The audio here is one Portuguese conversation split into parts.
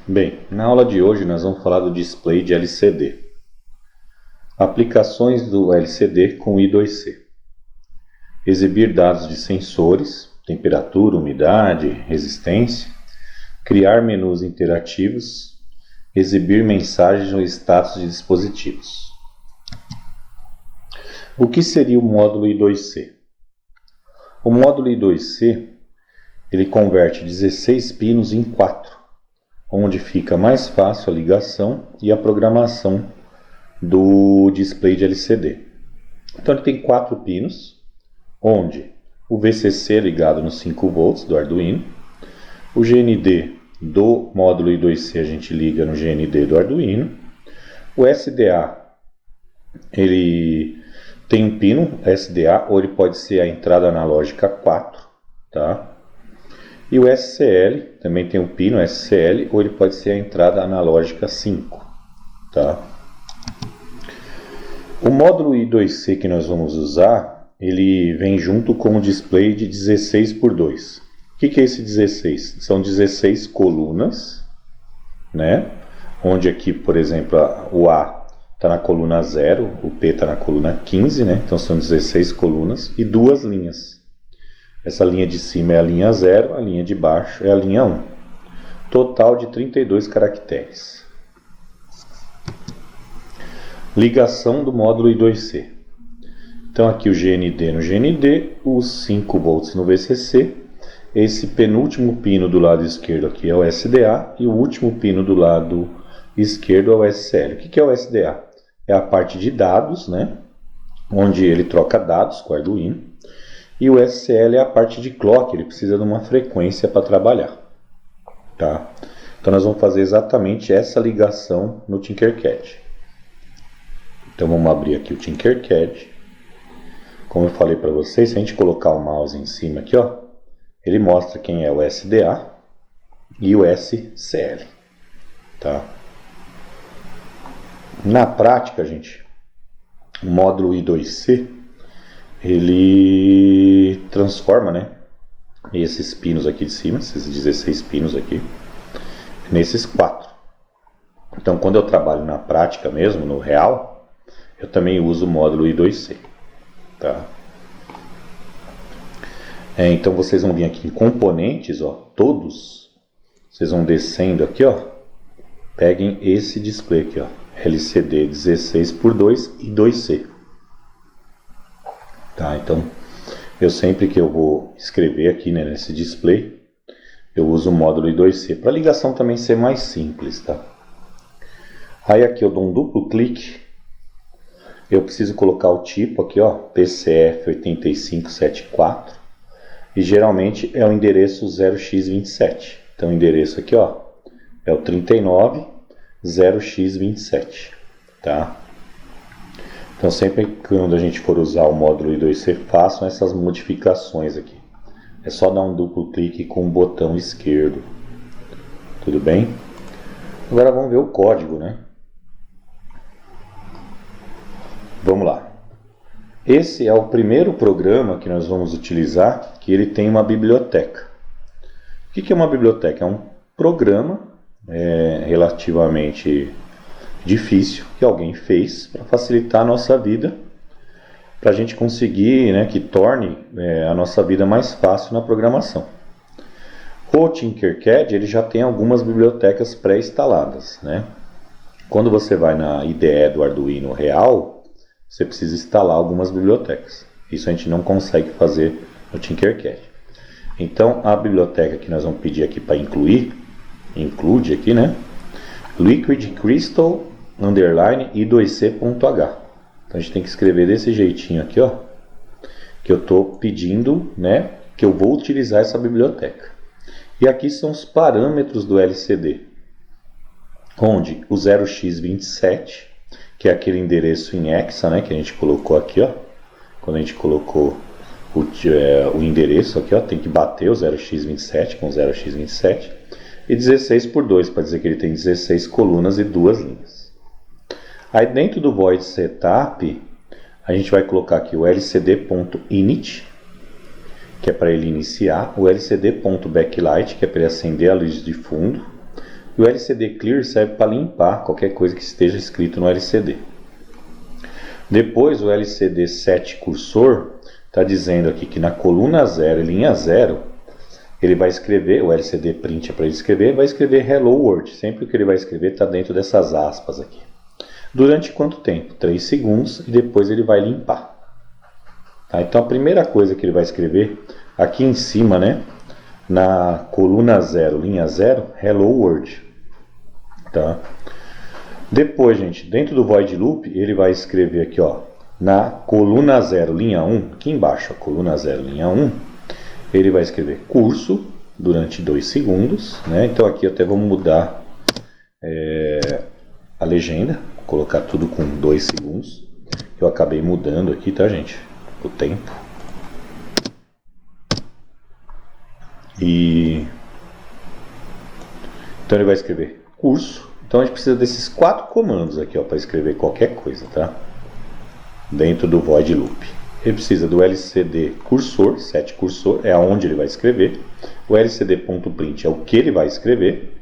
Bem, na aula de hoje nós vamos falar do display de LCD. Aplicações do LCD com I2C. Exibir dados de sensores, temperatura, umidade, resistência. Criar menus interativos. Exibir mensagens ou status de dispositivos. O que seria o módulo I2C? O módulo I2C ele converte 16 pinos em 4, onde fica mais fácil a ligação e a programação do display de LCD. Então ele tem 4 pinos, onde o VCC é ligado nos 5 volts do Arduino, o GND do módulo I2C a gente liga no GND do Arduino, o SDA ele tem um pino SDA, ou ele pode ser a entrada analógica 4, tá? E o SCL também tem um pino SCL, ou ele pode ser a entrada analógica 5, tá? O módulo I2C que nós vamos usar, ele vem junto com o display de 16x2. O que é esse 16? São 16 colunas, né? Onde aqui, por exemplo, o A está na coluna 0, o P está na coluna 15, né? Então são 16 colunas e 2 linhas. Essa linha de cima é a linha 0, a linha de baixo é a linha 1. Total de 32 caracteres. Ligação do módulo I2C. Então aqui o GND no GND, os 5 volts no VCC. Esse penúltimo pino do lado esquerdo aqui é o SDA e o último pino do lado esquerdo é o SCL. O que é o SDA? É a parte de dados, né? Onde ele troca dados com o Arduino. E o SCL é a parte de clock, ele precisa de uma frequência para trabalhar. Tá? Então nós vamos fazer exatamente essa ligação no Tinkercad. Então vamos abrir aqui o Tinkercad. Como eu falei para vocês, se a gente colocar o mouse em cima aqui, ó, ele mostra quem é o SDA e o SCL. Tá? Na prática, gente, o módulo I2C ele transforma, né, esses pinos aqui de cima, esses 16 pinos aqui, nesses 4. Então, quando eu trabalho na prática mesmo, no real, eu também uso o módulo I2C. Tá? Então, vocês vão vir aqui em componentes, ó, todos, vocês vão descendo aqui, ó, peguem esse display aqui, ó, LCD 16x2 e 2C. Tá, então, eu sempre que eu vou escrever aqui, né, nesse display, eu uso o módulo I2C, para a ligação também ser mais simples, tá? Aí aqui eu dou um duplo clique, eu preciso colocar o tipo aqui, ó, PCF8574, e geralmente é o endereço 0x27. Então o endereço aqui, ó, é o 39 0x27, tá? Então sempre quando a gente for usar o módulo I2C, façam essas modificações aqui. É só dar um duplo clique com o botão esquerdo. Tudo bem? Agora vamos ver o código, né? Vamos lá. Esse é o primeiro programa que nós vamos utilizar, que ele tem uma biblioteca. O que é uma biblioteca? É um programa relativamente difícil que alguém fez para facilitar a nossa vida, para a gente conseguir, né, que torne a nossa vida mais fácil na programação. O Tinkercad ele já tem algumas bibliotecas pré-instaladas, né? Quando você vai na IDE do Arduino real, você precisa instalar algumas bibliotecas. Isso a gente não consegue fazer no Tinkercad. Então a biblioteca que nós vamos pedir aqui para include aqui, né? Liquid Crystal underline i2c.h. Então a gente tem que escrever desse jeitinho aqui, ó, que eu estou pedindo, né, que eu vou utilizar essa biblioteca. E aqui são os parâmetros do LCD, onde o 0x27, que é aquele endereço em hexa, né, que a gente colocou aqui, ó, quando a gente colocou o endereço aqui, ó, tem que bater o 0x27 com 0x27, e 16x2, para dizer que ele tem 16 colunas e 2 linhas. Aí dentro do void setup, a gente vai colocar aqui o lcd.init, que é para ele iniciar, o lcd.backlight, que é para ele acender a luz de fundo, E o LCD Clear serve para limpar qualquer coisa que esteja escrito no LCD. Depois o LCD Set Cursor está dizendo aqui que na coluna 0 e linha 0, ele vai escrever, o LCD Print é para ele escrever, vai escrever Hello World. Sempre que ele vai escrever está dentro dessas aspas aqui. Durante quanto tempo? 3 segundos e depois ele vai limpar. Tá? Então a primeira coisa que ele vai escrever aqui em cima, né, na coluna 0, linha 0, Hello World. Tá? Depois, gente, dentro do Void Loop, ele vai escrever aqui, ó, na coluna 0, linha 1, aqui embaixo, a coluna 0, linha 1, ele vai escrever curso durante 2 segundos, né? Então aqui até vamos mudar a legenda, colocar tudo com 2 segundos. Eu acabei mudando aqui, tá, gente? O tempo. Então ele vai escrever curso. Então a gente precisa desses 4 comandos aqui, para escrever qualquer coisa, tá? Dentro do Void Loop. Ele precisa do LCD Cursor, Set Cursor, é aonde ele vai escrever. O LCD.print é o que ele vai escrever.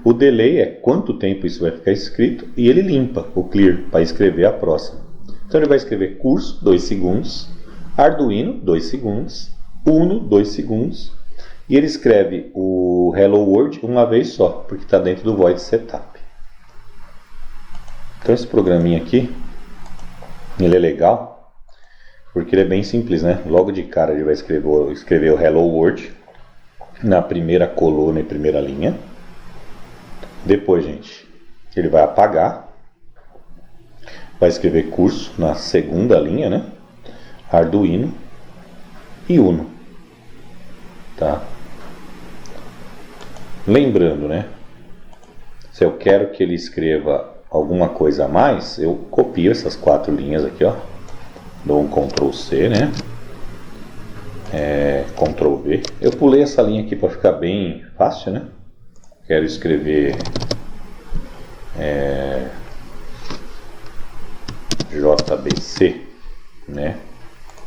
O delay é quanto tempo isso vai ficar escrito. E ele limpa o clear para escrever a próxima. Então ele vai escrever curso, 2 segundos. Arduino, 2 segundos. Uno, 2 segundos. E ele escreve o Hello World uma vez só, porque está dentro do Void Setup. Então esse programinha aqui, ele é legal, porque ele é bem simples, né? Logo de cara ele vai escrever o Hello World na primeira coluna e primeira linha. Depois, gente, ele vai apagar, vai escrever curso na segunda linha, né? Arduino e Uno, tá? Lembrando, né? Se eu quero que ele escreva alguma coisa a mais, eu copio essas 4 linhas aqui, ó. Dou um Ctrl C, né? Ctrl V. Eu pulei essa linha aqui para ficar bem fácil, né? Quero escrever JBC, né?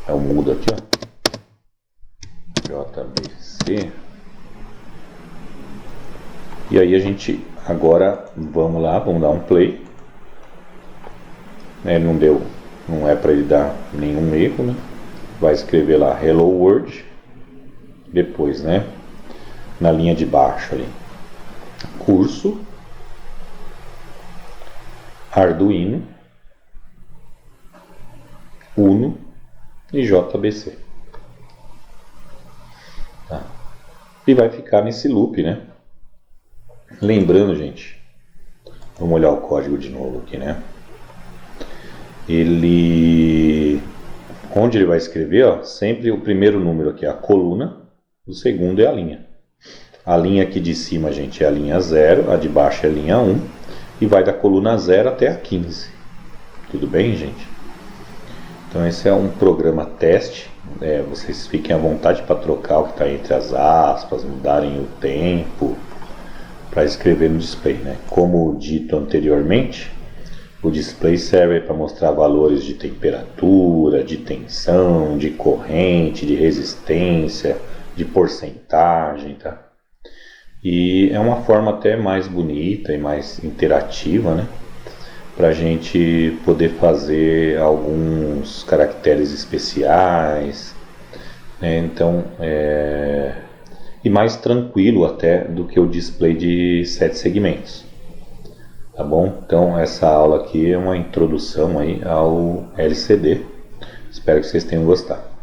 Eu mudo aqui, ó. JBC. E aí a gente agora vamos lá, vamos dar um play. Não é para ele dar nenhum erro, né? Vai escrever lá Hello World. Depois, né? Na linha de baixo ali, curso, Arduino, Uno e JBC. Tá? E vai ficar nesse loop, né? Lembrando, gente, vamos olhar o código de novo aqui, né? Onde ele vai escrever, ó, sempre o primeiro número aqui é a coluna, o segundo é a linha. A linha aqui de cima, gente, é a linha 0, a de baixo é a linha 1, e vai da coluna 0 até a 15. Tudo bem, gente? Então esse é um programa teste, vocês fiquem à vontade para trocar o que está entre as aspas, mudarem o tempo, para escrever no display, né? Como dito anteriormente, o display serve para mostrar valores de temperatura, de tensão, de corrente, de resistência, de porcentagem, tá? E é uma forma até mais bonita e mais interativa, né? Para a gente poder fazer alguns caracteres especiais, né? Então, e mais tranquilo até do que o display de 7 segmentos. Tá bom? Então essa aula aqui é uma introdução aí ao LCD. Espero que vocês tenham gostado.